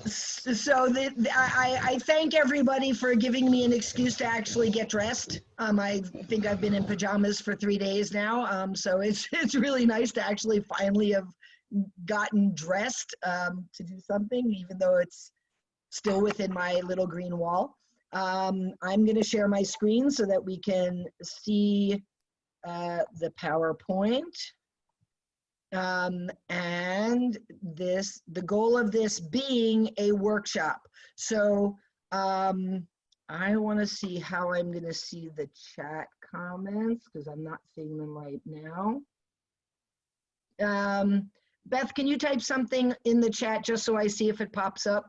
So I thank everybody for giving me an excuse to actually get dressed. I think I've been in pajamas for 3 days now, so it's really nice to actually finally have gotten dressed to do something, even though it's still within my little green wall. I'm going to share my screen so that we can see the PowerPoint. And the goal of this being a workshop. So I want to see how I'm going to see the chat comments because I'm not seeing them right now. Beth, can you type something in the chat just so I see if it pops up?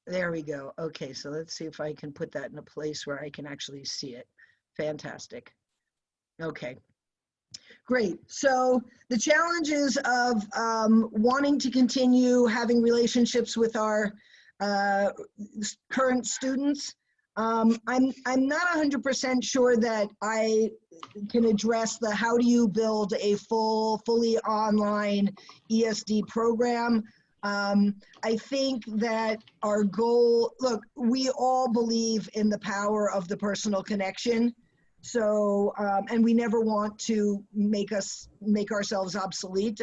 There we go. Okay, so let's see if I can put that in a place where I can actually see it. Fantastic. Okay, great. So the challenges of wanting to continue having relationships with our current students, I'm not 100% sure that I can address the how do you build a fully online ESD program. I think that our goal, look, we all believe in the power of the personal connection. So, and we never want to make ourselves obsolete.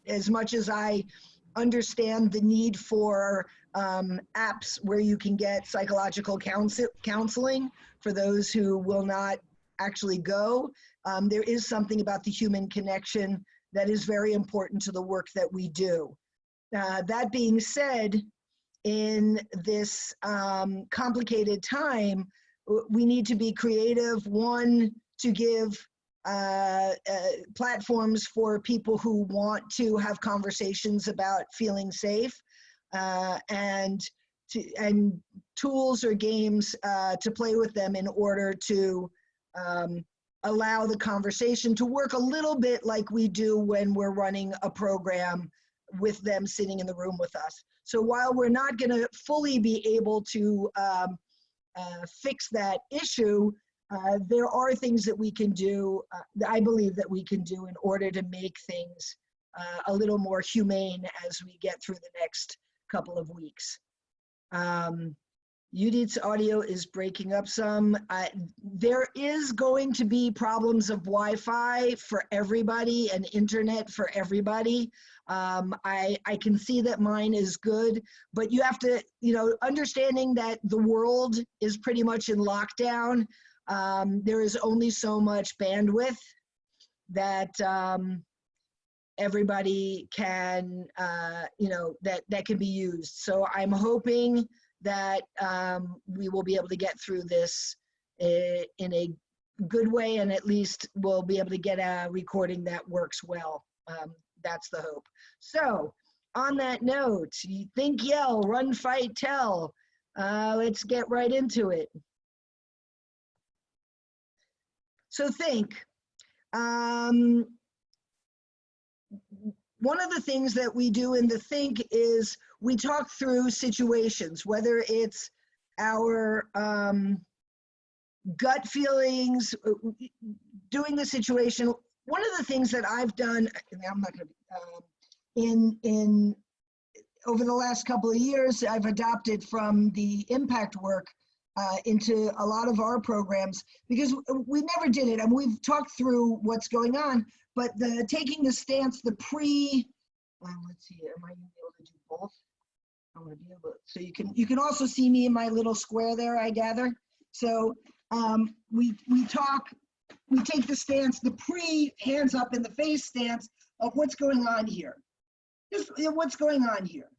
As much as I understand the need for apps where you can get psychological counseling for those who will not actually go, there is something about the human connection that is very important to the work that we do. That being said, in this complicated time, we need to be creative, one, to give platforms for people who want to have conversations about feeling safe, and tools or games to play with them in order to allow the conversation to work a little bit like we do when we're running a program with them sitting in the room with us. So while we're not going to fully be able to fix that issue, there are things that we can do, I believe that we can do in order to make things a little more humane as we get through the next couple of weeks. Yudit's audio is breaking up some. There is going to be problems of Wi-Fi for everybody and internet for everybody. I can see that mine is good, but you have to, understanding that the world is pretty much in lockdown, there is only so much bandwidth that everybody can, that can be used. So I'm hoping that we will be able to get through this in a good way, and at least we'll be able to get a recording that works well. That's the hope. So on that note, think, yell, run, fight, tell. Let's get right into it. So think. One of the things that we do in the think is we talk through situations, whether it's our gut feelings, doing the situation. One of the things that I've done, and I'm not going to, over the last couple of years, I've adopted from the impact work into a lot of our programs, because we never did it, and we've talked through what's going on, but taking the stance, the let's see, am I going to be able to do both? I want to be able to, so you can also see me in my little square there, I gather. So we take the stance, the hands up in the face stance of what's going on here. Just what's going on here.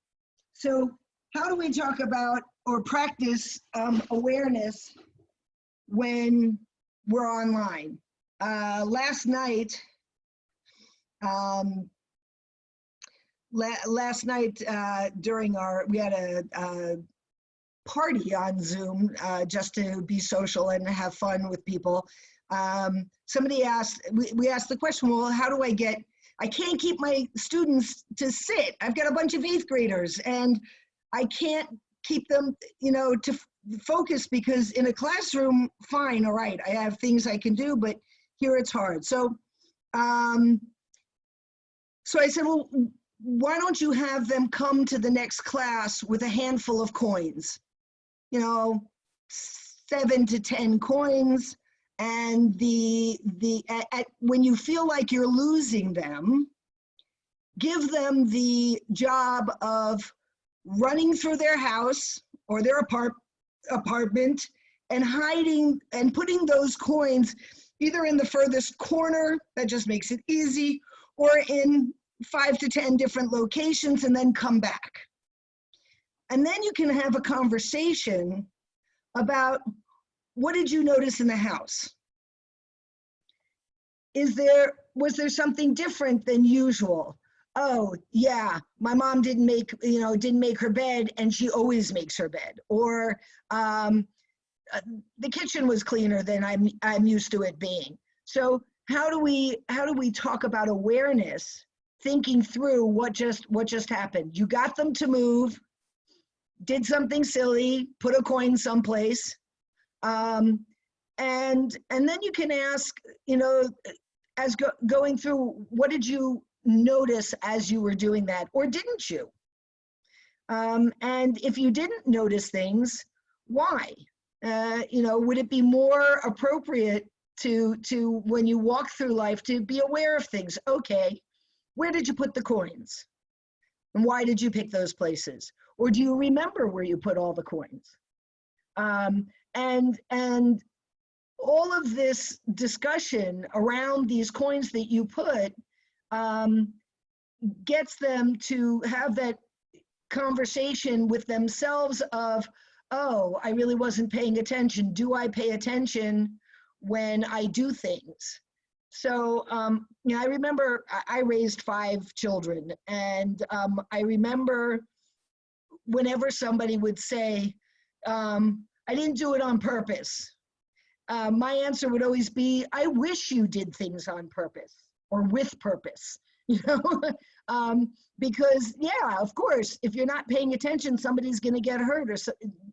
So how do we talk about or practice awareness when we're online? Last night, during we had a party on Zoom just to be social and have fun with people. Somebody asked, we asked the question, well, how do I can't keep my students to sit. I've got a bunch of 8th graders and I can't keep them, to focus, because in a classroom, fine, all right, I have things I can do, but here it's hard. So So I said, well, why don't you have them come to the next class with a handful of coins? 7 to 10 coins. And when you feel like you're losing them, give them the job of running through their house or their apartment and hiding and putting those coins either in the furthest corner, that just makes it easy, or in 5 to 10 different locations, and then come back. And then you can have a conversation about, what did you notice in the house? Was there something different than usual? Oh yeah, my mom didn't make her bed, and she always makes her bed. Or the kitchen was cleaner than I'm used to it being. So how do we talk about awareness, thinking through what just happened? You got them to move, did something silly, put a coin someplace, and then you can ask, as going through, what did you notice as you were doing that, or didn't you? And if you didn't notice things, why? Would it be more appropriate to when you walk through life to be aware of things? Okay, where did you put the coins? And why did you pick those places? Or do you remember where you put all the coins? And all of this discussion around these coins that you put gets them to have that conversation with themselves of, oh, I really wasn't paying attention. Do I pay attention when I do things? So, I remember I raised 5 children, and I remember whenever somebody would say, I didn't do it on purpose, my answer would always be, I wish you did things on purpose or with purpose, because yeah, of course, if you're not paying attention, somebody's going to get hurt, or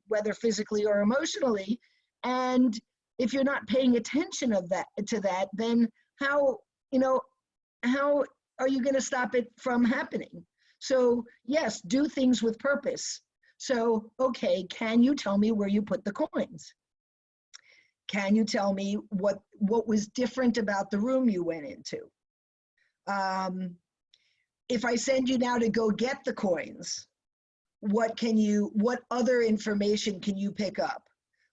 whether physically or emotionally. And if you're not paying attention to that, then how are you going to stop it from happening? So yes, do things with purpose. So, okay, can you tell me where you put the coins? Can you tell me what was different about the room you went into? If I send you now to go get the coins, what other information can you pick up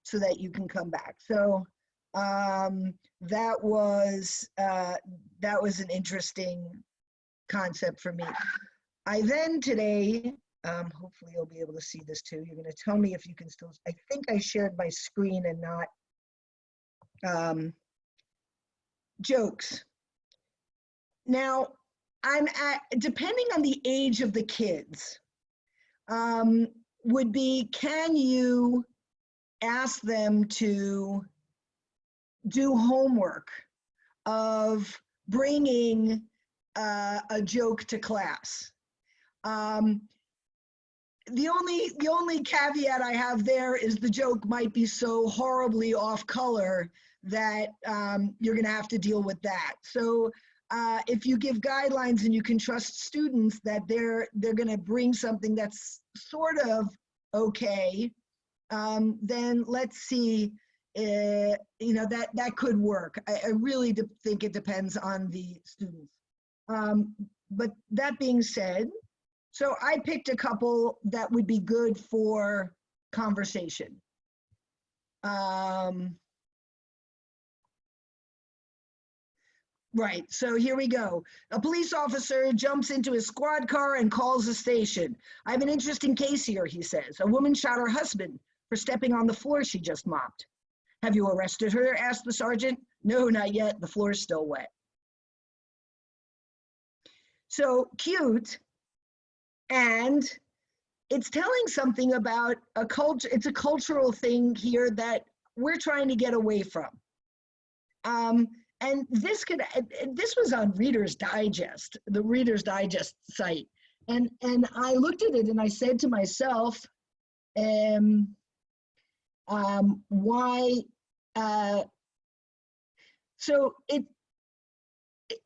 so that you can come back? So that was an interesting concept for me. I then today, hopefully you'll be able to see this too. You're going to tell me if you can still, I think I shared my screen and not jokes. Now, depending on the age of the kids, would be, can you ask them to do homework of bringing a joke to class? The only caveat I have there is the joke might be so horribly off color that you're going to have to deal with that. So if you give guidelines and you can trust students that they're going to bring something that's sort of okay, then let's see. That could work. I really think it depends on the students. But that being said, so I picked a couple that would be good for conversation. Right, so here we go. A police officer jumps into his squad car and calls the station. I have an interesting case here, he says. A woman shot her husband for stepping on the floor she just mopped. Have you arrested her? Asked the sergeant. No, not yet. The floor is still wet. So cute. And it's telling something about a culture. It's a cultural thing here that we're trying to get away from. And this was on Reader's Digest, the Reader's Digest site. And I looked at it and I said to myself, why, so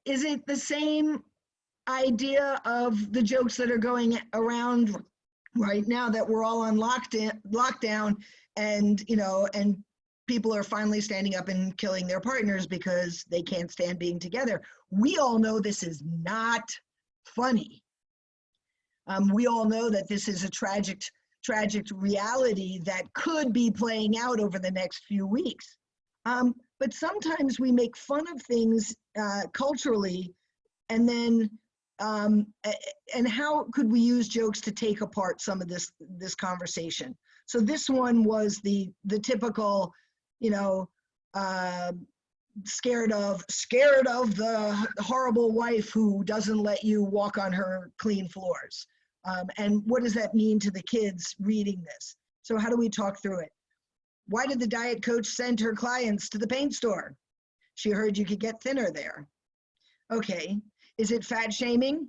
is it the same idea of the jokes that are going around right now, that we're all on lockdown, and and people are finally standing up and killing their partners because they can't stand being together. We all know this is not funny. We all know that this is a tragic reality that could be playing out over the next few weeks. But sometimes we make fun of things culturally, and then and how could we use jokes to take apart some of this conversation? So this one was the typical, scared of the horrible wife who doesn't let you walk on her clean floors. And what does that mean to the kids reading this? So how do we talk through it? Why did the diet coach send her clients to the paint store? She heard you could get thinner there. Okay, is it fat shaming?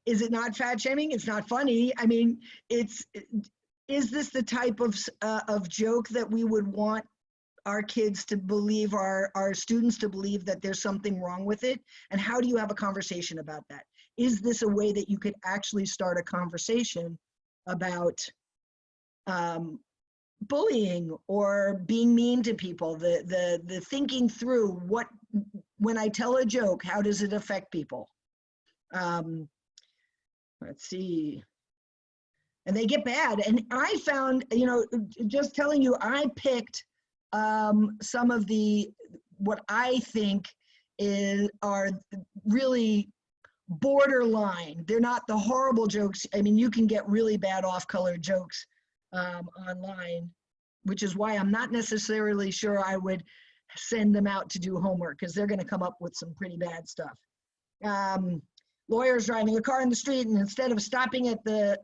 Is it not fat shaming? It's not funny. I mean, is this the type of joke that we would want our kids to believe, our students to believe that there's something wrong with it? And how do you have a conversation about that? Is this a way that you could actually start a conversation about bullying or being mean to people? The thinking through what, when I tell a joke, how does it affect people? Let's see. And they get bad. And I found, just telling you, I picked some of what I think are really borderline. They're not the horrible jokes. I mean, you can get really bad off-color jokes online, which is why I'm not necessarily sure I would send them out to do homework, because they're going to come up with some pretty bad stuff. Lawyer's driving a car in the street, and instead of stopping at the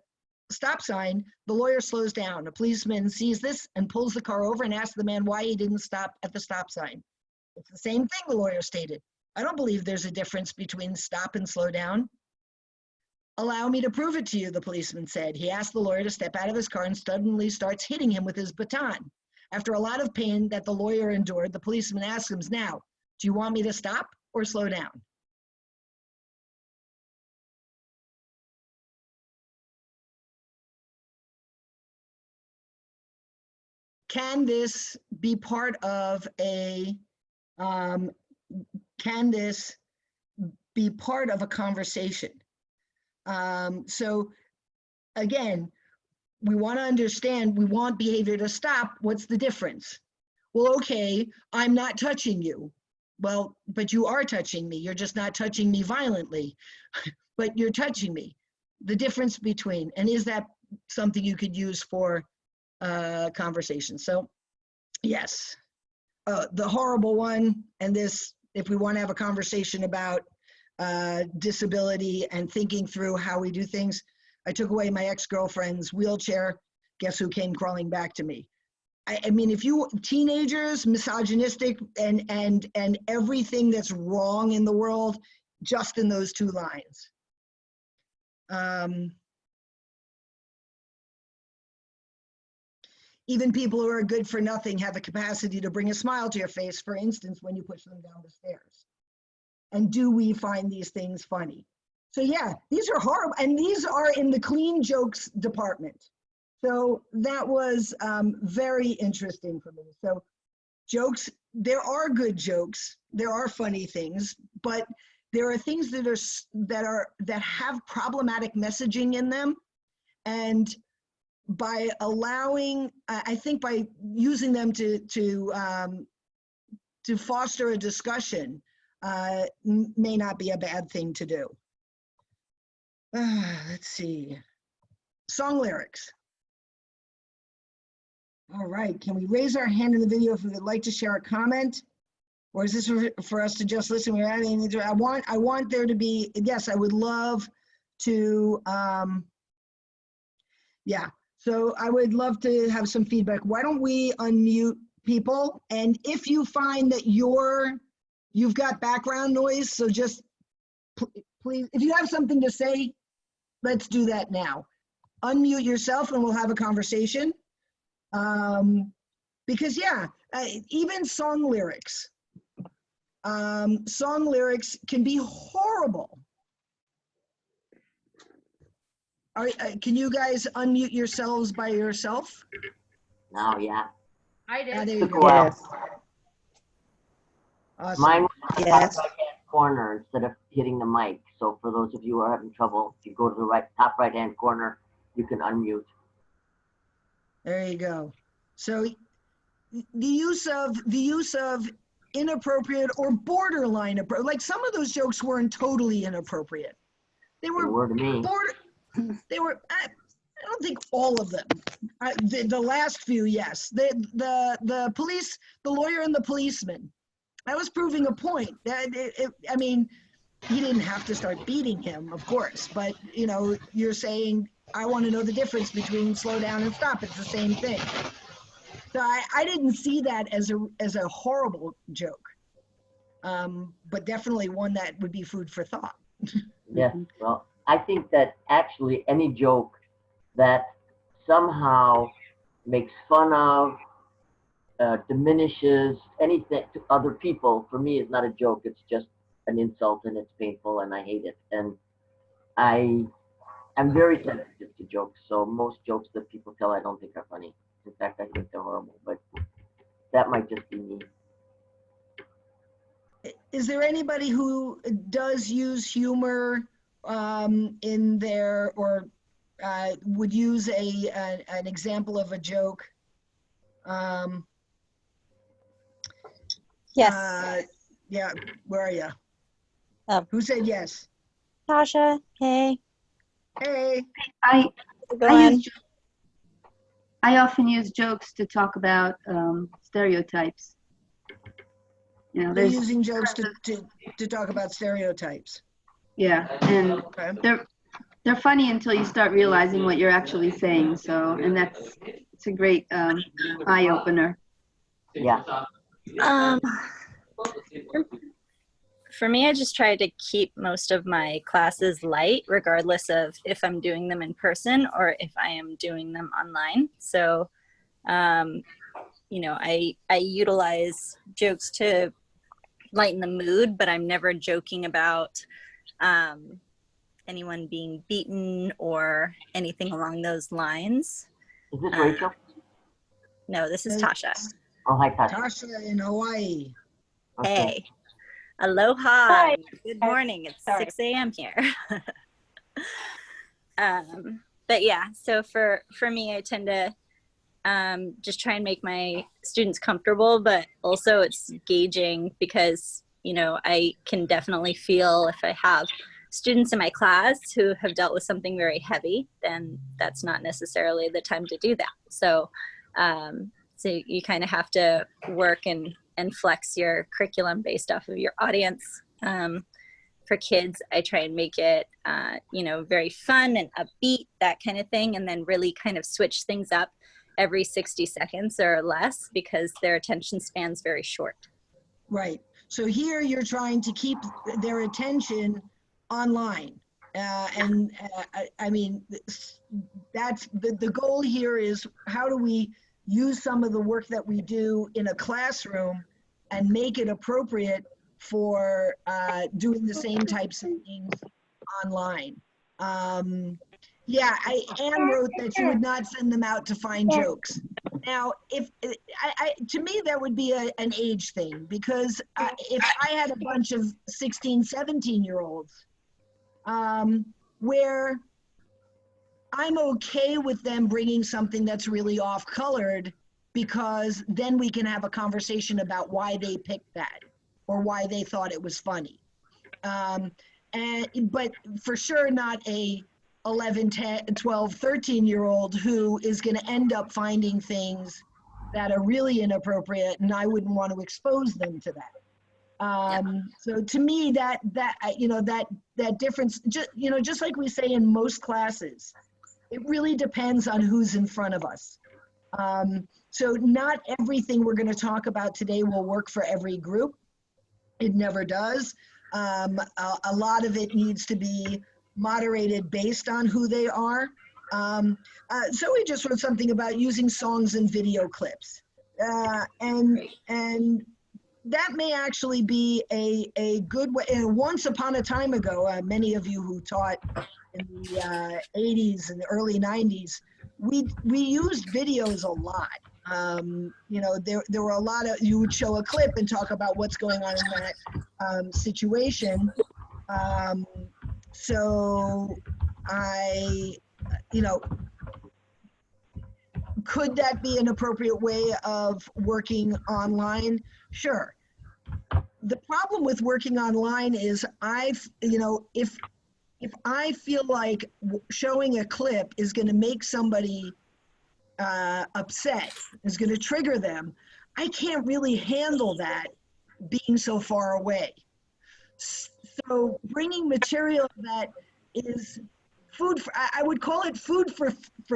stop sign, the lawyer slows down. A policeman sees this and pulls the car over and asks the man why he didn't stop at the stop sign. It's the same thing, the lawyer stated. I don't believe there's a difference between stop and slow down. Allow me to prove it to you, the policeman said. He asked the lawyer to step out of his car and suddenly starts hitting him with his baton. After a lot of pain that the lawyer endured, the policeman asks him, now, do you want me to stop or slow down? Can this be part of can this be part of a conversation? So again, we want to understand, we want behavior to stop. What's the difference? Well, okay, I'm not touching you. Well, but you are touching me. You're just not touching me violently, but you're touching me. The difference between, and is that something you could use for conversation? So yes, the horrible one, and this, if we want to have a conversation about disability and thinking through how we do things, I took away my ex-girlfriend's wheelchair. Guess who came crawling back to me? I mean, if you, teenagers, misogynistic, and everything that's wrong in the world, just in those two lines. Even people who are good for nothing have the capacity to bring a smile to your face, for instance, when you push them down the stairs. And do we find these things funny? So yeah, these are horrible, and these are in the clean jokes department. So that was very interesting for me. So jokes, there are good jokes, there are funny things, but there are things that have problematic messaging in them, and by allowing, I think by using them to foster a discussion may not be a bad thing to do. Let's see, song lyrics. All right, can we raise our hand in the video if we would like to share a comment? Or is this for us to just listen? We're adding, I want there to be, yes, I would love to, yeah. So I would love to have some feedback. Why don't we unmute people? And if you find that you've got background noise, so just please, if you have something to say, let's do that now. Unmute yourself and we'll have a conversation. Because yeah, even song lyrics. Song lyrics can be horrible. Can you guys unmute yourselves by yourself? Oh, yeah. I did. There you go. Yes. Awesome. Mine was the Yes. top right-hand corner instead of hitting the mic. So for those of you who are having trouble, if you go to the top right-hand corner, you can unmute. There you go. So the use of inappropriate or borderline appropriate, like some of those jokes weren't totally inappropriate. They They were were to me. They were. I don't think all of them. The last few, yes. The police, the lawyer and the policeman. I was proving a point. I mean, he didn't have to start beating him, of course, but you know, you're saying, I want to know the difference between slow down and stop. It's the same thing. So I didn't see that as a horrible joke, but definitely one that would be food for thought. Yes, well, I think that actually any joke that somehow makes fun of, diminishes anything to other people, for me, is not a joke. It's just an insult, and it's painful, and I hate it. And I'm very sensitive to jokes, so most jokes that people tell I don't think are funny. In fact, I think they're horrible, but that might just be me. Is there anybody who does use humor in their, or would use an example of a joke? Yes. Yeah, where are you? Oh. Who said yes? Tasha, hey. Hey. Go on. I often use jokes to talk about stereotypes. You know, They're there's using jokes to talk about stereotypes. yeah, and Okay. they're funny until you start realizing what you're actually saying. So, and it's a great eye opener. Yeah. For me, I just try to keep most of my classes light, regardless of if I'm doing them in person or if I am doing them online. So, you know, I utilize jokes to lighten the mood, but I'm never joking about anyone being beaten or anything along those lines. Is this Rachel? No, this is Tasha. Oh, hi, Tasha. Tasha in Hawaii. Okay. Hey. Aloha. Hi. Good morning. It's Sorry. 6 a.m. here. But yeah, so for me, I tend to just try and make my students comfortable, but also it's gauging because, you know, I can definitely feel if I have students in my class who have dealt with something very heavy, then that's not necessarily the time to do that. So, so you kind of have to work and flex your curriculum based off of your audience. For kids, I try and make it, you know, very fun and upbeat, that kind of thing, and then really kind of switch things up every 60 seconds or less because their attention span's very short. Right. So here you're trying to keep their attention online. I mean, that's the goal here is how do we use some of the work that we do in a classroom and make it appropriate for doing the same types of things online. Yeah, Anne wrote that she would not send them out to find jokes. Now, if to me, that would be an age thing, because if I had a bunch of 16, 17-year-olds where I'm okay with them bringing something that's really off-colored, because then we can have a conversation about why they picked that or why they thought it was funny. But for sure not a 11, 10, 12, 13-year-old who is going to end up finding things that are really inappropriate, and I wouldn't want to expose them to that. So to me, that difference, just like we say in most classes, it really depends on who's in front of us. So not everything we're going to talk about today will work for every group. It never does. A lot of it needs to be moderated based on who they are. So we just wrote something about using songs and video clips. And that may actually be a good way. And once upon a time ago, many of you who taught in the 80s and the early 90s, we used videos a lot. You know, there were a lot of, you would show a clip and talk about what's going on in that situation. So you know, could that be an appropriate way of working online? Sure. The problem with working online is you know, if I feel like showing a clip is going to make somebody upset, is going to trigger them, I can't really handle that being so far away. So bringing material that is food for, I would call it food for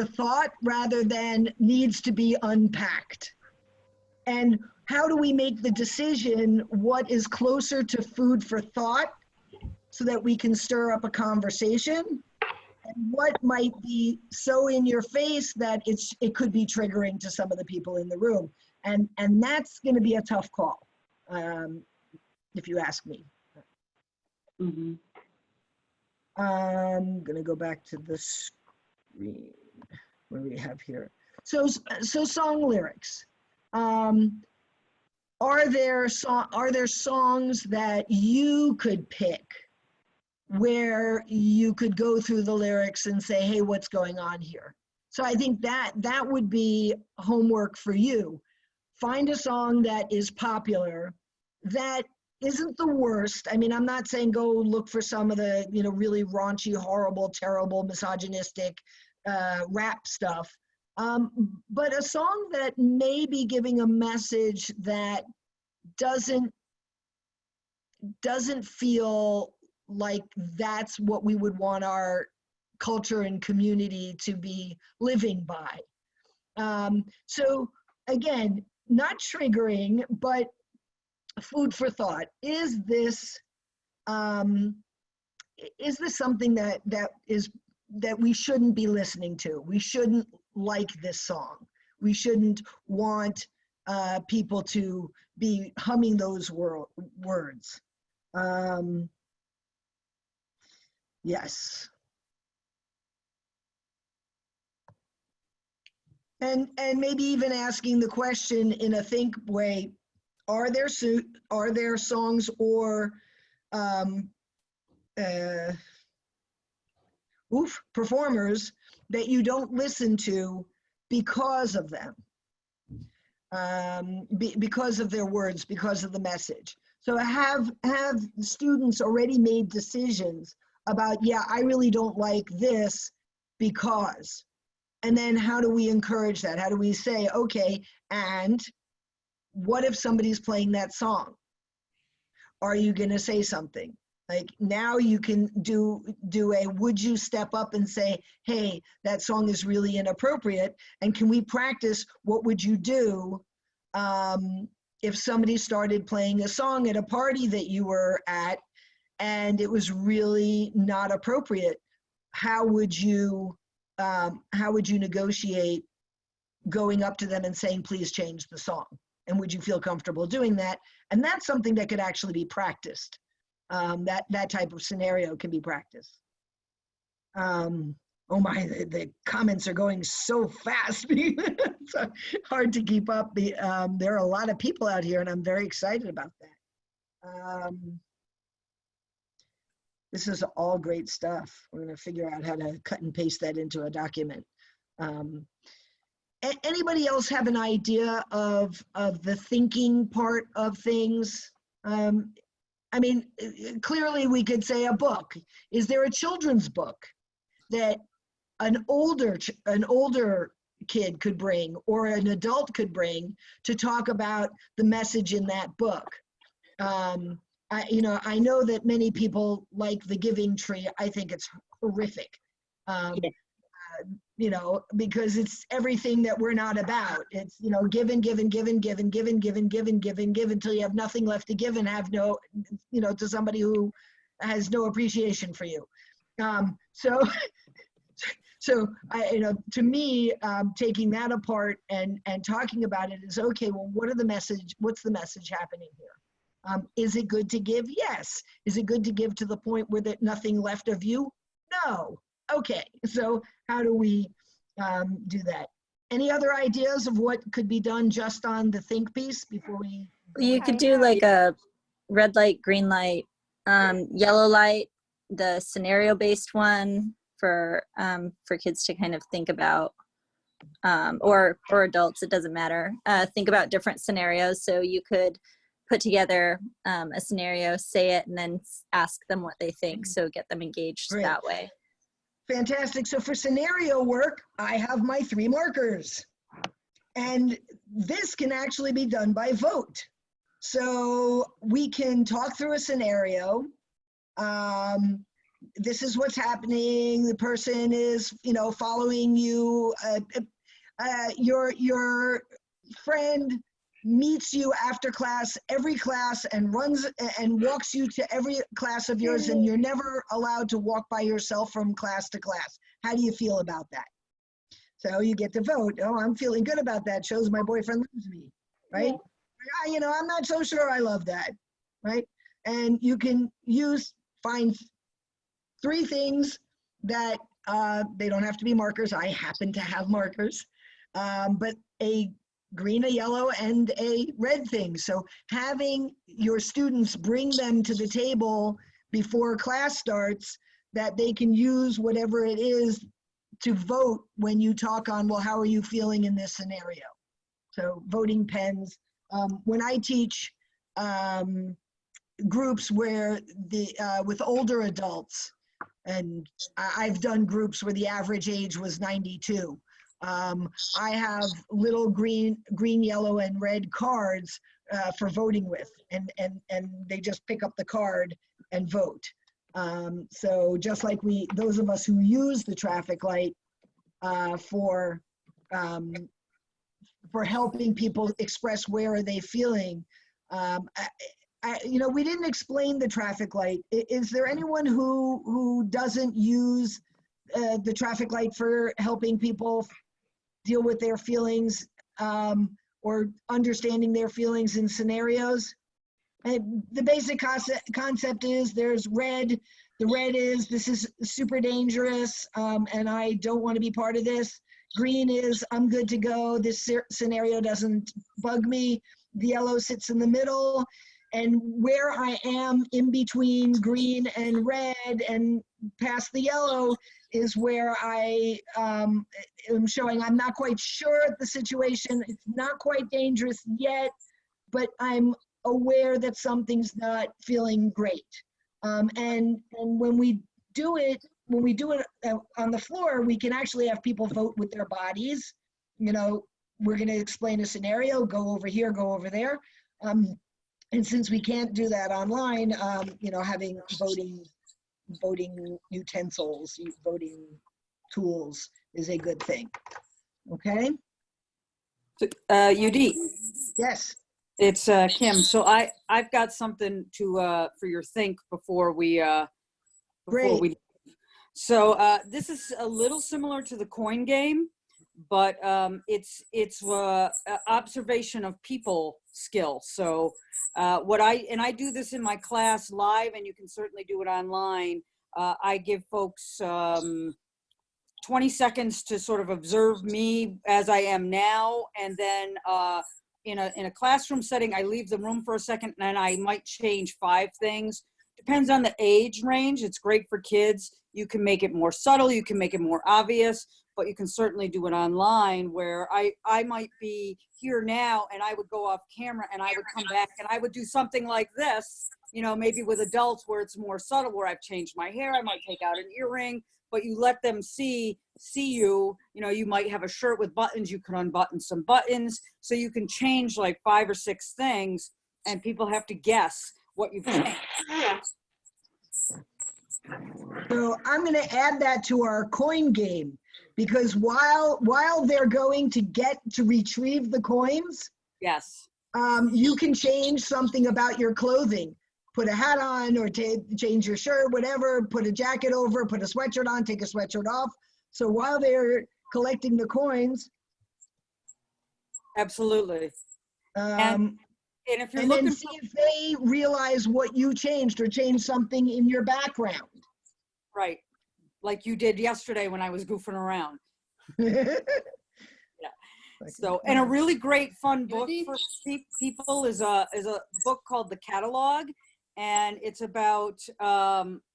thought rather than needs to be unpacked. And how do we make the decision what is closer to food for thought so that we can stir up a conversation, and what might be so in your face that it could be triggering to some of the people in the room. And that's going to be a tough call, if you ask me. Mm-hmm. I'm going to go back to the screen. What do we have here? So song lyrics. Are there songs that you could pick where you could go through the lyrics and say, hey, what's going on here? So I think that would be homework for you. Find a song that is popular, that isn't the worst. I mean, I'm not saying go look for some of the, you know, really raunchy, horrible, terrible, misogynistic rap stuff. But a song that may be giving a message that doesn't feel like that's what we would want our culture and community to be living by. So again, not triggering, but food for thought. Is this something that we shouldn't be listening to? We shouldn't like this song. We shouldn't want people to be humming those words. Yes. And maybe even asking the question in a think way, are there songs or performers that you don't listen to because of them, because of their words, because of the message? So have students already made decisions about, yeah, I really don't like this because, and then how do we encourage that? How do we say, okay, and what if somebody's playing that song? Are you gonna say something? Like now you can do a, would you step up and say, hey, that song is really inappropriate, and can we practice what would you do if somebody started playing a song at a party that you were at and it was really not appropriate? How would you negotiate going up to them and saying, please change the song? And would you feel comfortable doing that? And that's something that could actually be practiced. That type of scenario can be practiced. Oh my, the comments are going so fast. It's hard to keep up. There are a lot of people out here and I'm very excited about that. This is all great stuff. We're gonna figure out how to cut and paste that into a document. Anybody else have an idea of the thinking part of things? I mean, clearly we could say a book. Is there a children's book that an older kid could bring or an adult could bring to talk about the message in that book? I know that many people like The Giving Tree. I think it's horrific. Because it's everything that we're not about. It's, give until you have nothing left to give and have no, to somebody who has no appreciation for you. So So to me, taking that apart and talking about it is, okay, well, what's the message happening here? Is it good to give? Yes. Is it good to give to the point where there's nothing left of you? No. Okay. So how do we do that? Any other ideas of what could be done just on the think piece before we? You could do like a red light, green light, yellow light, the scenario-based one for kids to kind of think about, or adults, it doesn't matter. Think about different scenarios. So you could put together a scenario, say it, and then ask them what they think. So get them engaged that way. Fantastic. So for scenario work, I have my 3 markers. And this can actually be done by vote. So we can talk through a scenario. This is what's happening. The person is, following you. Your friend meets you after class, every class, and runs and walks you to every class of yours, and you're never allowed to walk by yourself from class to class. How do you feel about that? So you get to vote. Oh, I'm feeling good about that. Shows my boyfriend loves me, right? Yeah. I'm not so sure I love that, right? And you can find 3 things that they don't have to be markers. I happen to have markers, but a green, a yellow, and a red thing. So having your students bring them to the table before class starts, that they can use whatever it is to vote when you talk on, well, how are you feeling in this scenario? So voting pens. When I teach groups where with older adults, and I've done groups where the average age was 92. I have little green, yellow, and red cards for voting with, and they just pick up the card and vote. So just like those of us who use the traffic light for helping people express where are they feeling. We didn't explain the traffic light. Is there anyone who doesn't use the traffic light for helping people deal with their feelings or understanding their feelings in scenarios? And the basic concept is there's red. The red is this is super dangerous and I don't want to be part of this. Green is I'm good to go. This scenario doesn't bug me. The yellow sits in the middle. And where I am in between green and red and past the yellow is where I am showing I'm not quite sure of the situation. It's not quite dangerous yet, but I'm aware that something's not feeling great. And when we do it on the floor, we can actually have people vote with their bodies. We're going to explain a scenario, go over here, go over there. And since we can't do that online, having voting utensils, voting tools is a good thing. Okay? Yudit. Yes. It's Kim. So I've got something for your think before we Great. So this is a little similar to the coin game, but it's observation of people skill. So I do this in my class live, and you can certainly do it online. I give folks 20 seconds to sort of observe me as I am now, and then in a classroom setting, I leave the room for a second, and I might change 5 things. Depends on the age range. It's great for kids. You can make it more subtle. You can make it more obvious, but you can certainly do it online where I might be here now and I would go off camera and I would come back and I would do something like this, maybe with adults where it's more subtle, where I've changed my hair. I might take out an earring, but you let them see you. You might have a shirt with buttons. You can unbutton some buttons. So you can change like 5 or 6 things and people have to guess what you've changed. So I'm going to add that to our coin game, because while they're going to get to retrieve the coins, yes, you can change something about your clothing. Put a hat on or change your shirt, whatever, put a jacket over, put a sweatshirt on, take a sweatshirt off, So while they're collecting the coins, Absolutely. And if you're and then looking see if they realize what you changed or changed something in your background. right, like you did yesterday when I was goofing around. So, and a really great fun book for people is a book called The Catalog, and it's about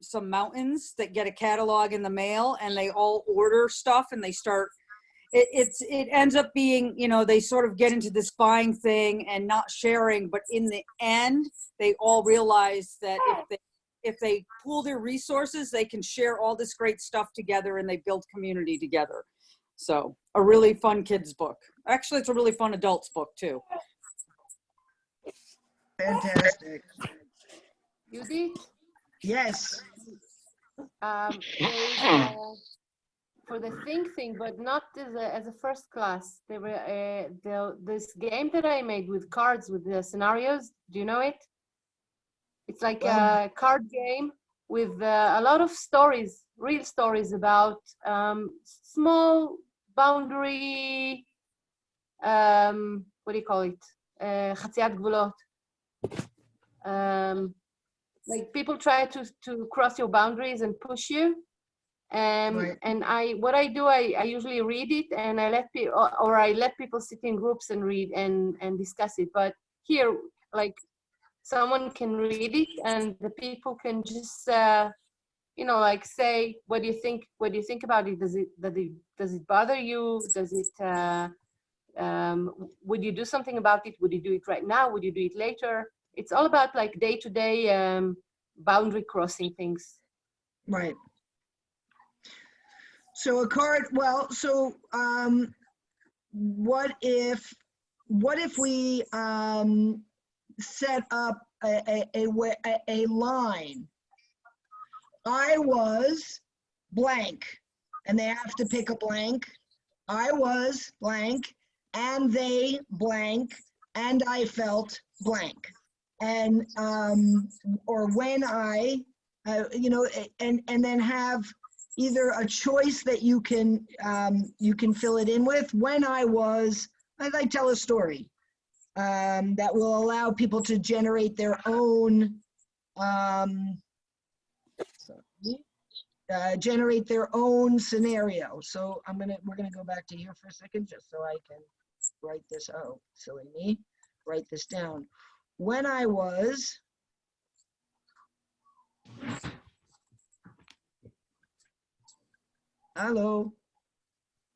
some mountains that get a catalog in the mail, and they all order stuff, and they start. It ends up being, you know, they sort of get into this buying thing and not sharing, but in the end, they all realize that if they pool their resources, they can share all this great stuff together, and they build community together. So a really fun kids book. Actually, it's a really fun adults book too. Fantastic. Yudit? Yes. For the think thing, but not as a first class. There were this game that I made with cards with the scenarios. Do you know it? It's like a card game with a lot of stories, real stories about small boundary. What do you call it? חציית גבולות. Like people try to cross your boundaries and push you. Right. And what I do, I usually read it, and I let people, or I let people sit in groups and read and discuss it. But here, like, someone can read it, and the people can just, you know, like say, what do you think? What do you think about it? Does it bother you? Does it? Would you do something about it? Would you do it right now? Would you do it later? It's all about like day-to-day boundary crossing things. Right. So a card, well, so what if we set up a line? I was blank, and they have to pick a blank. I was blank, and they blank, and I felt blank. And, or when I, you know, and then have either a choice that you can fill it in with. When I tell a story that will allow people to generate their own scenario. So we're gonna go back to here for a second just so I can write this. Oh, silly me, write this down. When I was hello,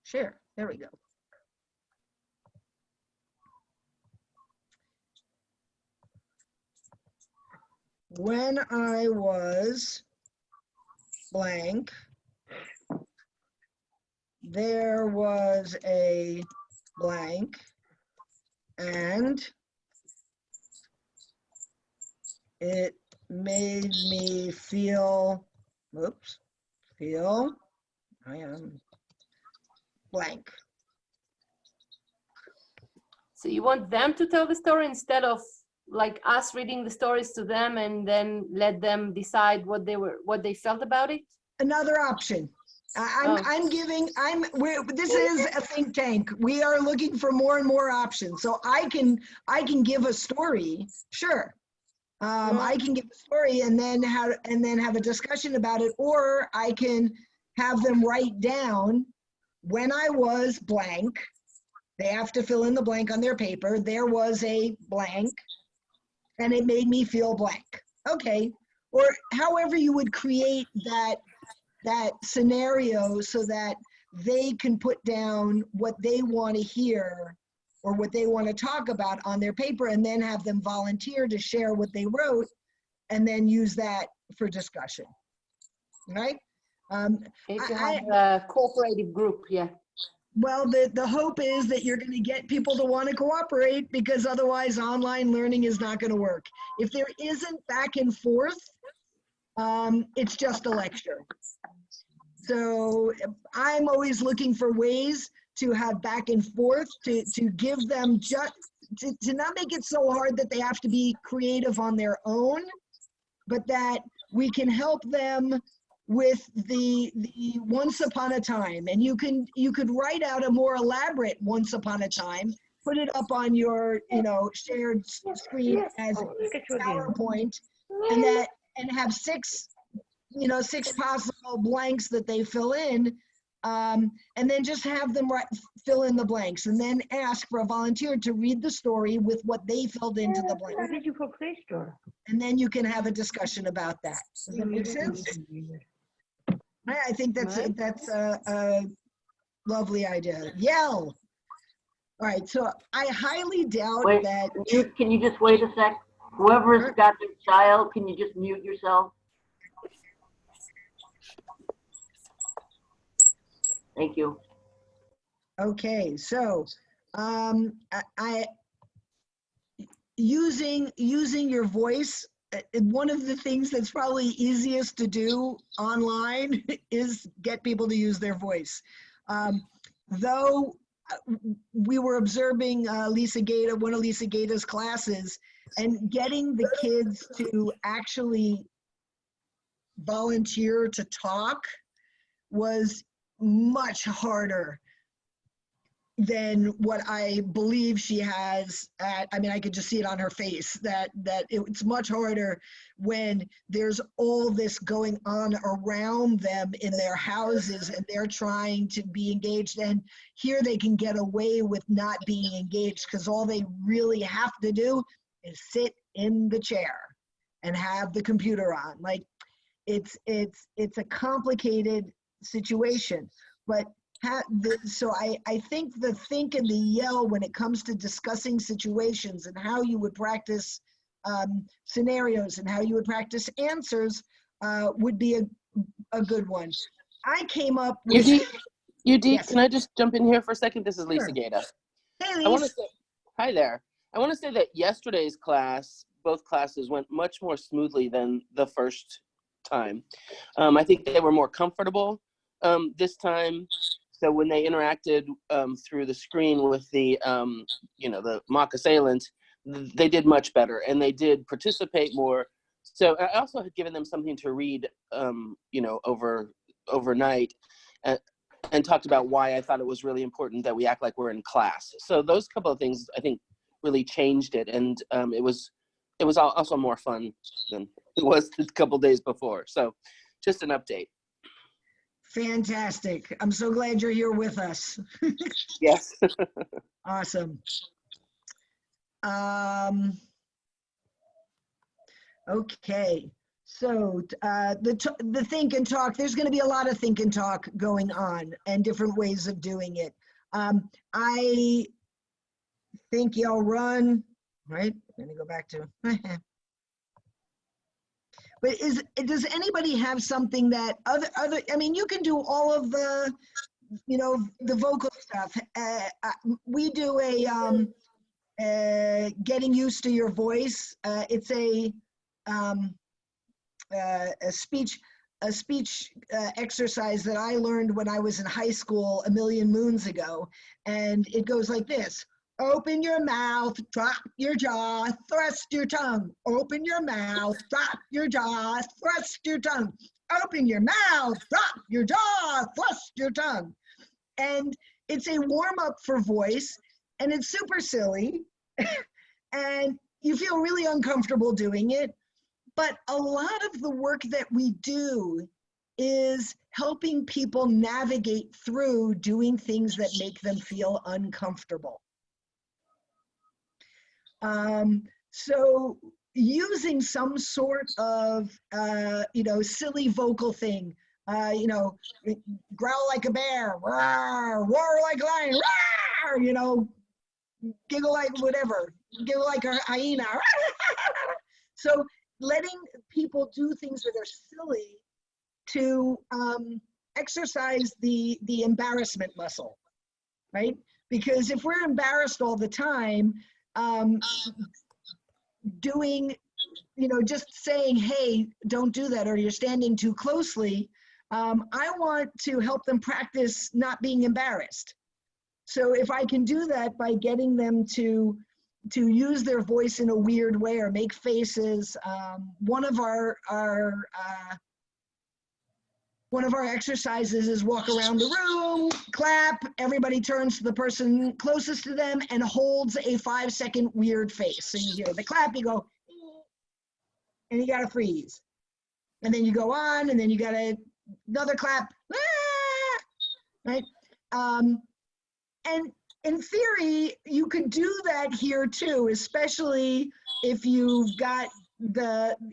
share, there we go. When I was blank, there was a blank, and it made me feel, I am blank. So you want them to tell the story instead of like us reading the stories to them and then let them decide what they felt about it? Another option. This is a think tank. We are looking for more and more options. So I can give a story, sure. I can give a story and then have a discussion about it, or I can have them write down when I was blank. They have to fill in the blank on their paper. There was a blank, and it made me feel blank. Okay, or however you would create that scenario so that they can put down what they want to hear or what they want to talk about on their paper, and then have them volunteer to share what they wrote, and then use that for discussion, right? If you have a cooperative group, yeah. Well, the hope is that you're going to get people to want to cooperate, because otherwise online learning is not going to work. If there isn't back and forth, it's just a lecture. So I'm always looking for ways to have back and forth, to give them to not make it so hard that they have to be creative on their own, but that we can help them with the once upon a time, and you could write out a more elaborate once upon a time, put it up on your shared screen as PowerPoint, and have six possible blanks that they fill in, and then just have them fill in the blanks, and then ask for a volunteer to read the story with what they filled into the blanks. And then you can have a discussion about that. Does that make sense? I think that's a lovely idea. Yell. All right, so I highly doubt that. Can you just wait a sec? Whoever's got their child, can you just mute yourself? Thank you. Okay, so using your voice, one of the things that's probably easiest to do online is get people to use their voice. Though we were observing Lisa Gaeta, one of Lisa Gaeta's classes, and getting the kids to actually volunteer to talk was much harder than what I believe she has I mean, I could just see it on her face, that it's much harder when there's all this going on around them in their houses and they're trying to be engaged, and here they can get away with not being engaged because all they really have to do is sit in the chair and have the computer on. Like, it's a complicated situation, but so I think the think and the yell when it comes to discussing situations and how you would practice scenarios and how you would practice answers would be a good one. I came up with— Yudit, yes. Can I just jump in here for a second? This is Lisa Sure. Gaeta. Hey, I want to Lisa. say, hi there. I want to say that yesterday's class, both classes went much more smoothly than the first time. I think they were more comfortable this time. So when they interacted through the screen with the, the mock assailant, they did much better and they did participate more. So I also had given them something to read, overnight, and talked about why I thought it was really important that we act like we're in class. So those couple of things, I think, really changed it, and it was also more fun than it was a couple days before. So just an update. Fantastic. I'm so glad you're here with us. Yes. Awesome. Okay. So the think and talk, there's going to be a lot of think and talk going on and different ways of doing it. I think y'all run, right? I'm going to go back to, but does anybody have something that I mean, you can do all of the, the vocal stuff. We do a getting used to your voice. It's a speech exercise that I learned when I was in high school a million moons ago. And it goes like this: open your mouth, drop your jaw, thrust your tongue. Open your mouth, drop your jaw, thrust your tongue. Open your mouth, drop your jaw, thrust your tongue. And it's a warm-up for voice, and it's super silly, and you feel really uncomfortable doing it. But a lot of the work that we do is helping people navigate through doing things that make them feel uncomfortable. So using some sort of, silly vocal thing, growl like a bear, roar, roar like a lion, roar, giggle like whatever, giggle like a hyena. So letting people do things that are silly to exercise the embarrassment muscle, right? Because if we're embarrassed all the time, doing, just saying, hey, don't do that, or you're standing too closely, I want to help them practice not being embarrassed. So if I can do that by getting them to use their voice in a weird way or make faces, one of our one of our exercises is walk around the room, clap, everybody turns to the person closest to them and holds a 5-second weird face. So you hear the clap, you go, and you gotta freeze. And then you go on, and then you got another clap, right? And in theory, you could do that here too, especially if you've got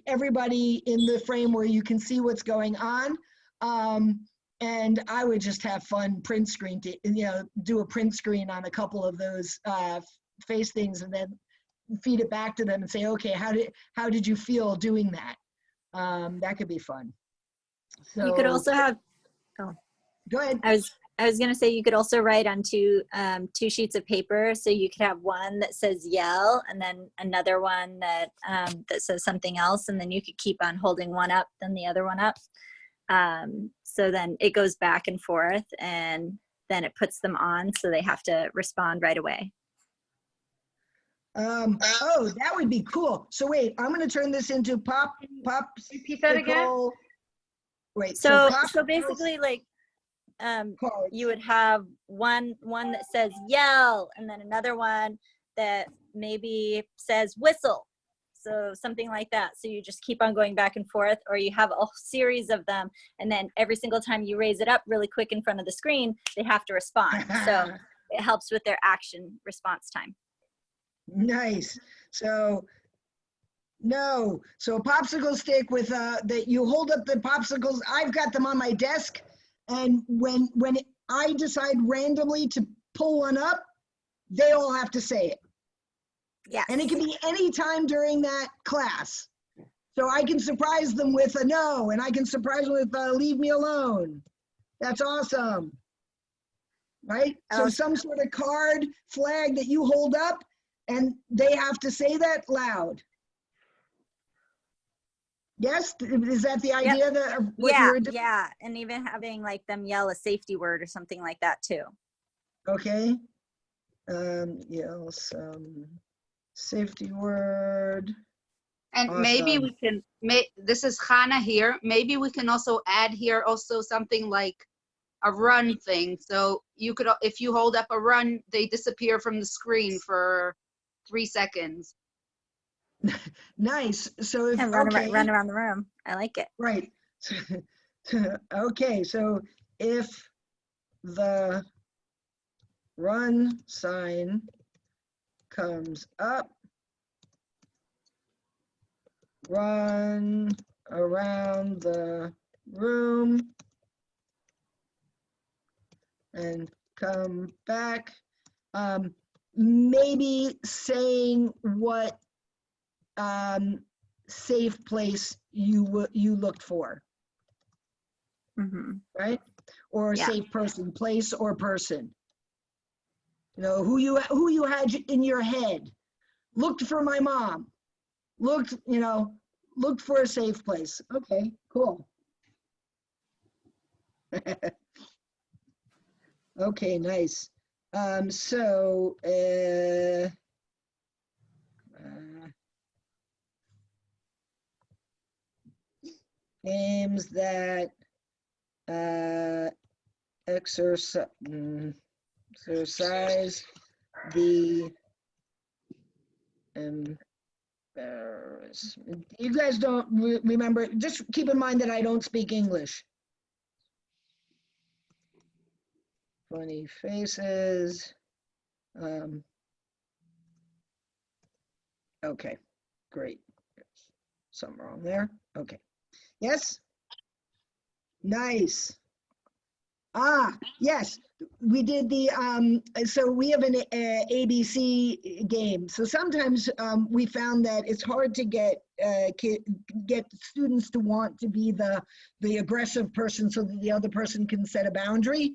everybody in the frame where you can see what's going on. And I would just have fun print screen, do a print screen on a couple of those face things, and then feed it back to them and say, okay, how did you feel doing that? That could be fun. So, you could also have, oh, go ahead. I was going to say, you could also write on two sheets of paper. So you could have one that says yell, and then another one that says something else. And then you could keep on holding one up, then the other one up. So then it goes back and forth, and then it puts them on. So they have to respond right away. Oh, that would be cool. So wait, I'm going to turn this into pop. Repeat that again. Wait. So basically, like, you would have one that says yell, and then another one that maybe says whistle. So something like that. So you just keep on going back and forth, or you have a series of them, and then every single time you raise it up really quick in front of the screen, they have to respond. So it helps with their action response time. Nice. So a popsicle stick with that you hold up the popsicles. I've got them on my desk, and when I decide randomly to pull one up, they all have to say it. Yeah. And it can be any time during that class. So I can surprise them with a no, and I can surprise them with leave me alone. That's awesome. Right? So some sort of card, flag that you hold up, and they have to say that loud. Yes? Is that the idea of what you were doing? Yeah. And even having like them yell a safety word or something like that too. Okay. Yell some safety word. And Awesome. maybe we can this is Hannah here. Maybe we can also add here also something like a run thing. So you could, if you hold up a run, they disappear from the screen for 3 seconds. Nice. So if And run around the room. I like it. Right. Okay. So if the run sign comes up, run around the room and come back. Maybe saying what safe place you looked for, right? Or a safe person, place or person. You know, who you had in your head. Looked for my mom. Looked for a safe place. Okay, cool. Okay, nice. Games that exercise the embarrassment. You guys don't remember, just keep in mind that I don't speak English. Funny faces. Okay, great. Something wrong there. Okay. Yes? Nice. Yes, we did the, so we have an ABC game. So sometimes we found that it's hard to get students to want to be the aggressive person so that the other person can set a boundary.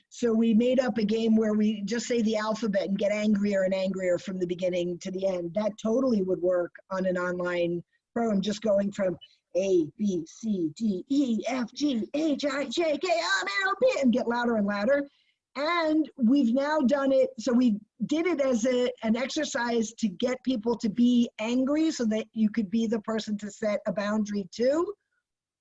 So we made up a game where we just say the alphabet and get angrier and angrier from the beginning to the end. That totally would work on an online program, just going from A, B, C, D, E, F, G, H, I, J, K, L, M, N, O, P, and get louder and louder. And we've now done it, so we did it as an exercise to get people to be angry so that you could be the person to set a boundary too.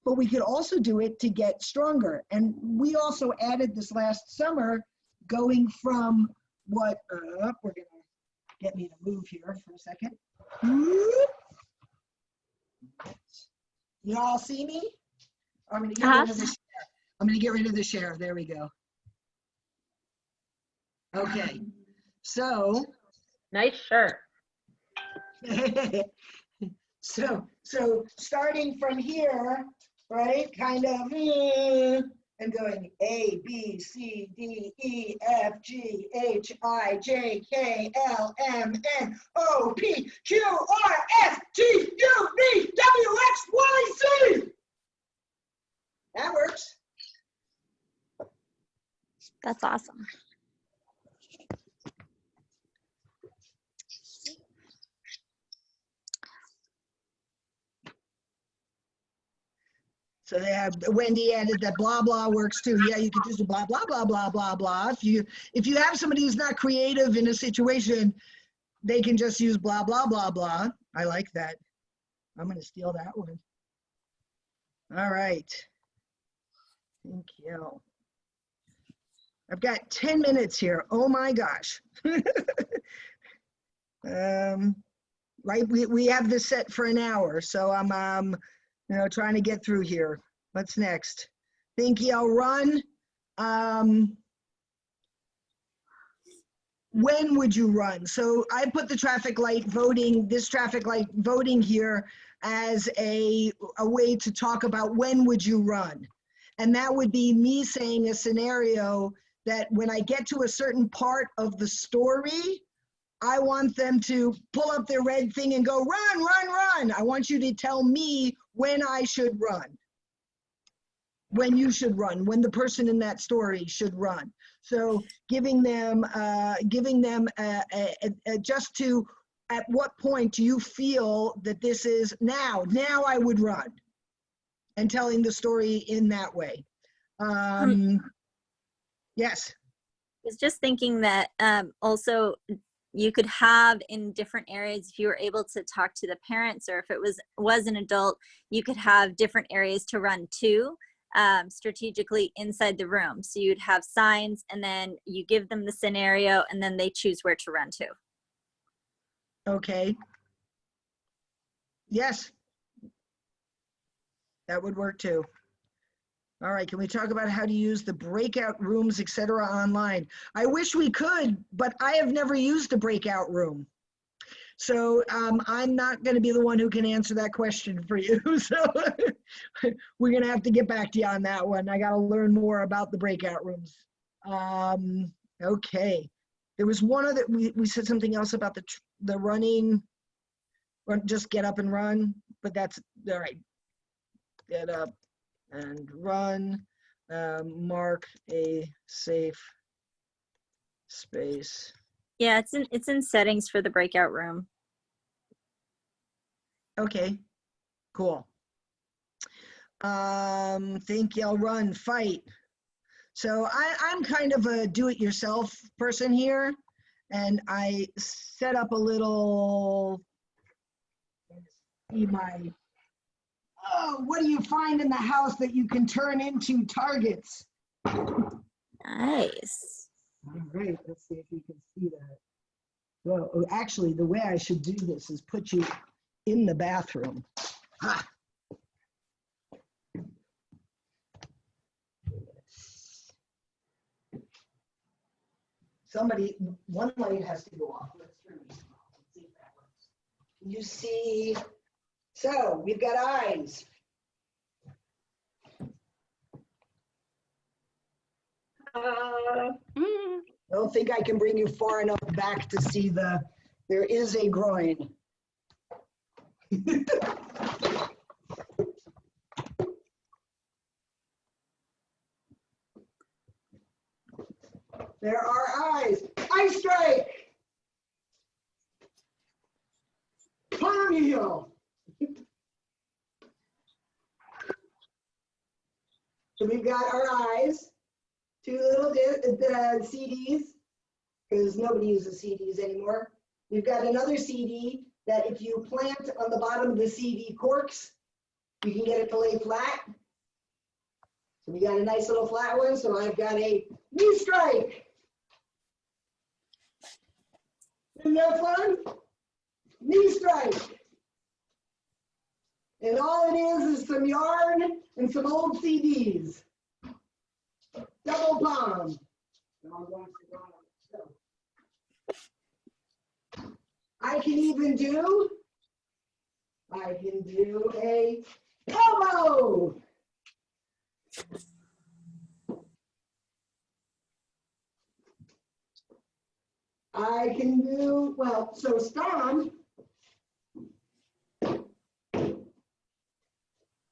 but we could also do it to get stronger. And we also added this last summer, going from what, we're gonna get me to move here for a second. You all see me? I'm gonna get rid of the share. I'm gonna get rid of the share. There we go. Okay, so. Nice shirt. So starting from here, right, kind of, and going A, B, C, D, E, F, G, H, I, J, K, L, M, N, O, P, Q, R, S, T, U, V, W, X, Y, Z. That works. That's awesome. So they have, Wendy added that blah blah works too. Yeah, you could just do blah blah blah blah blah blah. If you have somebody who's not creative in a situation, they can just use blah blah blah blah. I like that. I'm gonna steal that one. All right. Thank you. I've got 10 minutes here. Oh my gosh. Right, we have this set for an hour, so I'm trying to get through here. What's next? Think I'll run. When would you run? So I put the traffic light voting, this traffic light voting here as a way to talk about when would you run. And that would be me saying a scenario that when I get to a certain part of the story, I want them to pull up their red thing and go, run, run, run. I want you to tell me when I should run, when you should run, when the person in that story should run. So giving them just to, at what point do you feel that this is now I would run, and telling the story in that way. Yes. I was just thinking that also you could have in different areas, if you were able to talk to the parents, or if it was an adult, you could have different areas to run to strategically inside the room. So you'd have signs, and then you give them the scenario, and then they choose where to run to. Okay. Yes. That would work too. All right, can we talk about how to use the breakout rooms, etc. online? I wish we could, but I have never used a breakout room. So I'm not going to be the one who can answer that question for you. So we're going to have to get back to you on that one. I got to learn more about the breakout rooms. Okay. There was one other, we said something else about the running, just get up and run, but that's, all right. Get up and run, mark a safe space. Yeah, it's in settings for the breakout room. Okay, cool. Think I'll run, fight. So I'm kind of a do-it-yourself person here, and I set up a little, see my, oh, what do you find in the house that you can turn into targets? Nice. All right, let's see if you can see that. Well, actually, the way I should do this is put you in the bathroom. Ha. Somebody, one light has to go off. Let's turn this off. Let's see if that works. You see, so we've got eyes. I don't think I can bring you far enough back to see there is a groin. There are eyes. Eye strike. Palm heel. So we've got our eyes. Two little CDs, because nobody uses CDs anymore. We've got another CD that if you plant on the bottom of the CD corks, You can get it to lay flat. So we got a nice little flat one. So I've got a knee strike. Isn't that fun? Knee strike. And all it is some yarn and some old CDs. Double palm. I can do a elbow. I can do, well, so stomp.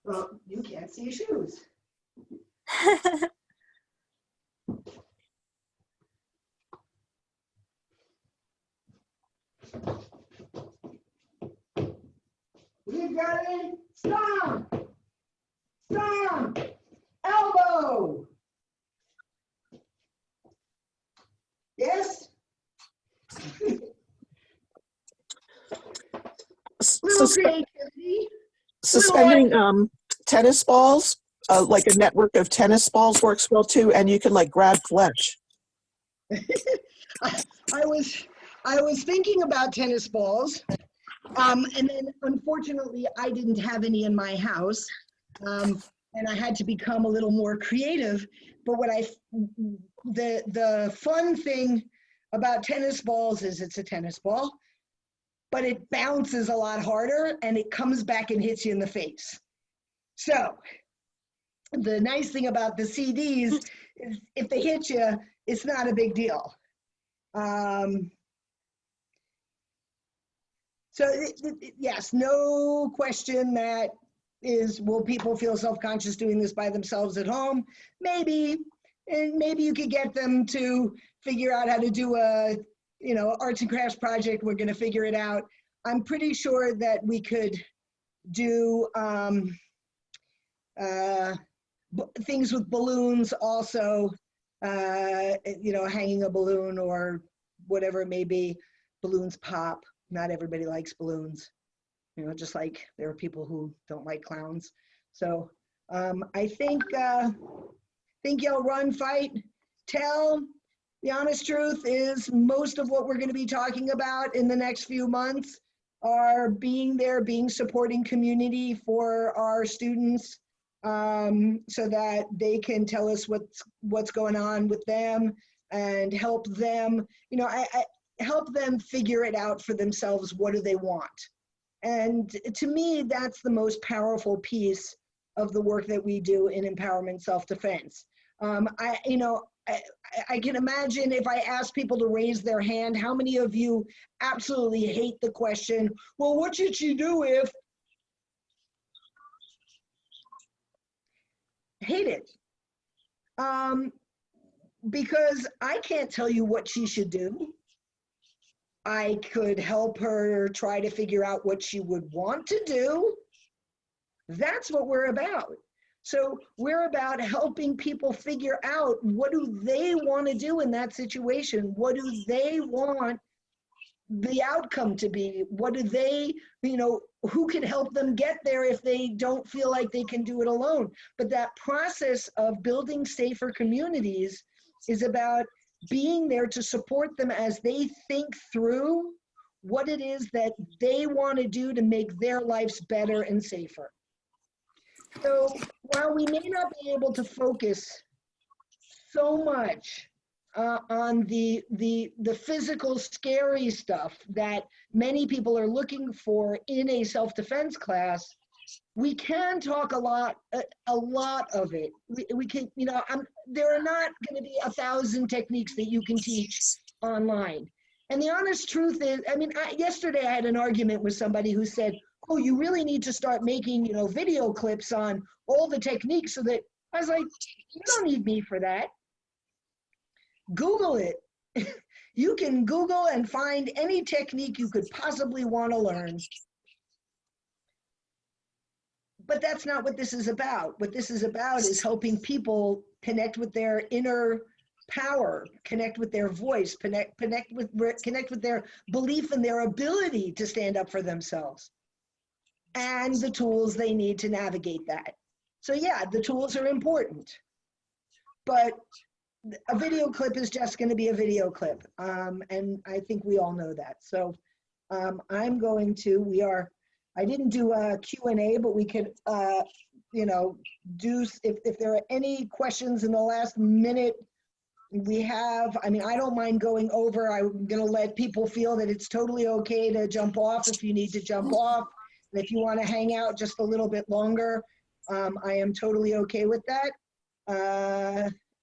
Well, you can't see shoes. We've got a stomp, stomp, elbow. Yes? Little creativity. Suspending tennis balls, like a network of tennis balls works well too, and you can like grab flesh. I was thinking about tennis balls, and then unfortunately I didn't have any in my house, and I had to become a little more creative. But the fun thing about tennis balls is it's a tennis ball, but it bounces a lot harder and it comes back and hits you in the face. So the nice thing about the CDs is if they hit you, it's not a big deal. Yes, no question that is, will people feel self-conscious doing this by themselves at home? Maybe, and maybe you could get them to figure out how to do a, arts and crafts project. We're gonna figure it out. I'm pretty sure that we could do things with balloons also, hanging a balloon or whatever it may be. Balloons pop. Not everybody likes balloons. Just like there are people who don't like clowns. So I think you'll run, fight, tell. The honest truth is most of what we're going to be talking about in the next few months are being there, being supporting community for our students, so that they can tell us what's going on with them and help them, I help them figure it out for themselves. What do they want? And to me, that's the most powerful piece of the work that we do in empowerment self-defense. I can imagine if I ask people to raise their hand, how many of you absolutely hate the question, well, what should she do if? Hate it. Because I can't tell you what she should do. I could help her try to figure out what she would want to do. That's what we're about. So we're about helping people figure out what do they want to do in that situation? What do they want the outcome to be? What do they, who can help them get there if they don't feel like they can do it alone? But that process of building safer communities is about being there to support them as they think through what it is that they want to do to make their lives better and safer. So while we may not be able to focus so much on the physical scary stuff that many people are looking for in a self-defense class, we can talk a lot of it. We can, there are not going to be 1,000 techniques that you can teach online. And the honest truth is, yesterday I had an argument with somebody who said, oh, you really need to start making, video clips on all the techniques so that, I was like, you don't need me for that. Google it. You can Google and find any technique you could possibly want to learn. But that's not what this is about. What this is about is helping people connect with their inner power, connect with their voice, connect with their belief in their ability to stand up for themselves. and the tools they need to navigate that. So yeah, the tools are important, but a video clip is just going to be a video clip. And I think we all know that. So I'm going to, I didn't do a Q&A, but we could, you know, do, if there are any questions in the last minute we have, I mean, I don't mind going over. I'm going to let people feel that it's totally okay to jump off if you need to jump off. And if you want to hang out just a little bit longer, I am totally okay with that.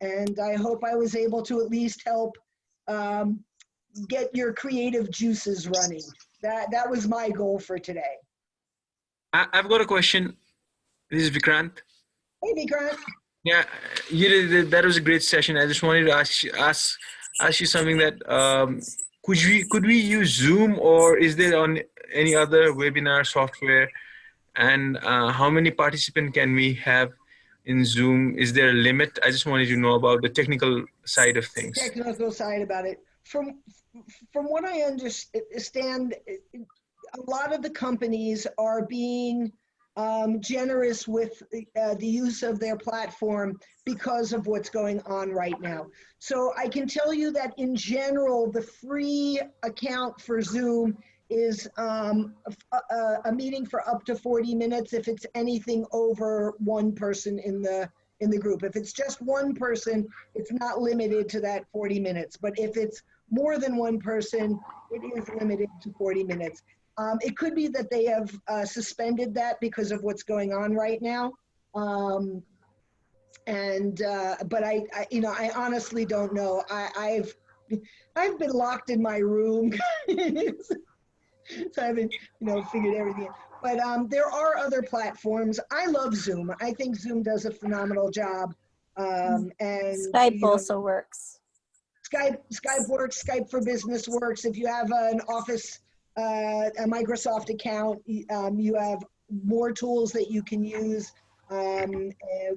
And I hope I was able to at least help get your creative juices running. That was my goal for today. I've got a question. This is Vikrant. Hey, Vikrant. Yeah, that was a great session. I just wanted to ask you something that could we use Zoom, or is there on any other webinar software? And how many participants can we have in Zoom? Is there a limit? I just wanted to know about the technical side of things. Technical side about it. From what I understand, a lot of the companies are being generous with the use of their platform because of what's going on right now. So I can tell you that in general, the free account for Zoom is a meeting for up to 40 minutes if it's anything over one person in the group. If it's just one person, it's not limited to that 40 minutes. But if it's more than one person, it is limited to 40 minutes. It could be that they have suspended that because of what's going on right now. But I honestly don't know. I've been locked in my room. So I haven't, figured everything out. But there are other platforms. I love Zoom. I think Zoom does a phenomenal job. And Skype also works. Skype works. Skype for Business works. If you have an Office, a Microsoft account, you have more tools that you can use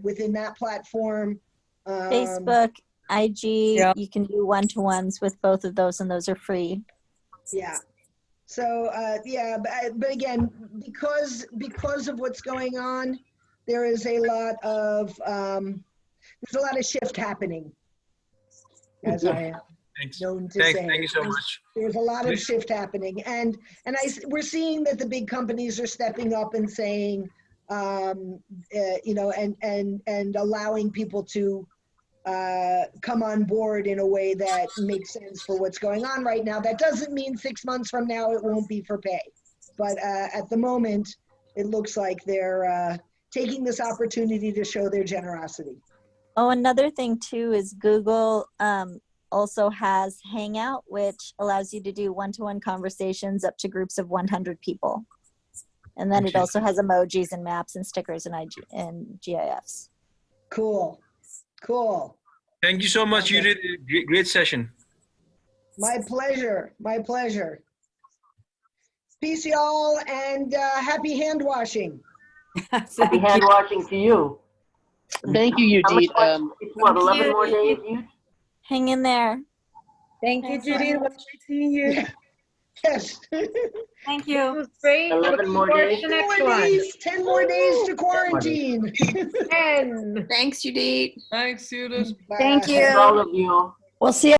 within that platform. Facebook, IG, Yeah. you can do one-to-ones with both of those, and those are free. Yeah. So but again, because of what's going on, there is a lot of shift happening, as I am known to say. Thank you so much. There's a lot of shift happening, and we're seeing that the big companies are stepping up and saying, and allowing people to come on board in a way that makes sense for what's going on right now. That doesn't mean 6 months from now it won't be for pay, but at the moment it looks like they're taking this opportunity to show their generosity. Oh, another thing too is Google also has Hangout, which allows you to do one-to-one conversations up to groups of 100 people. And then it also has emojis and maps and stickers and GIFs. Cool. Thank you so much. You did a great session. My pleasure. Peace, y'all, and happy hand washing. Happy hand washing to you. Thank you, Yudit. It's what, 11 more days, Yudit? Hang in there. Thank you, Judy. It was great seeing you. Yeah. Yes. Thank It you. was great. 11 more days. 10 more days to quarantine. 10. Thanks, Judith. Thanks, Judith. Bye. Thank you. All of you. We'll see you.